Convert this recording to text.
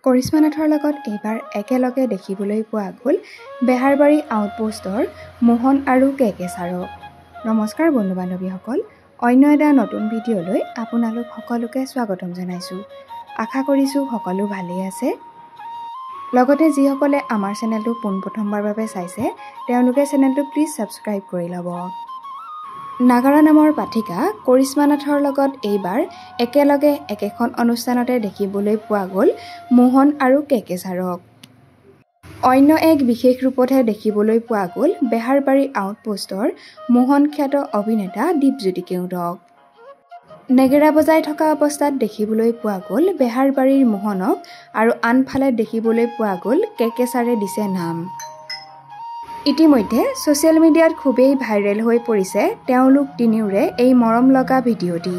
কৰিশ্মা নাথৰ লগত এইবাৰ একেলগে দেখিবলৈ পোৱা গ'ল বেহাৰবাৰী আউটপোষ্টৰ মোহন আৰু কেকে ছাৰক। নমস্কাৰ বন্ধু বান্ধৱীসকল, অন্য এটা নতুন ভিডিঅ'লৈ আপোনালোক সকলোকে স্বাগতম জনাইছোঁ। আশা কৰিছোঁ সকলো ভালেই আছে। লগতে যিসকলে আমাৰ চেনেলটো পোনপ্ৰথমবাৰৰ বাবে চাইছে তেওঁলোকে চেনেলটো প্লিজ ছাবস্ক্ৰাইব কৰি ল'ব। নাগাৰা নামৰ পাঠিকা কৰিশ্মা নাথৰ লগত এইবাৰ একেলগে একেখন অনুষ্ঠানতে দেখিবলৈ পোৱা গ'ল মোহন আৰু কেকে ছাৰক। অন্য এক বিশেষ ৰূপতহে দেখিবলৈ পোৱা গ'ল বেহাৰবাৰী আউটপোষ্টৰ মোহন খ্যাত অভিনেতা দীপজ্যোতি কেওটক। নেগেৰা বজাই থকা অৱস্থাত দেখিবলৈ পোৱা গ'ল বেহাৰবাৰীৰ মোহনক আৰু আনফালে দেখিবলৈ পোৱা গ'ল কেকে ছাৰে দিছে নাম। ইতিমধ্যে ছ'চিয়েল মিডিয়াত খুবেই ভাইৰেল হৈ পৰিছে তেওঁলোক তিনিওৰে এই মৰম লগা ভিডিঅ'টি।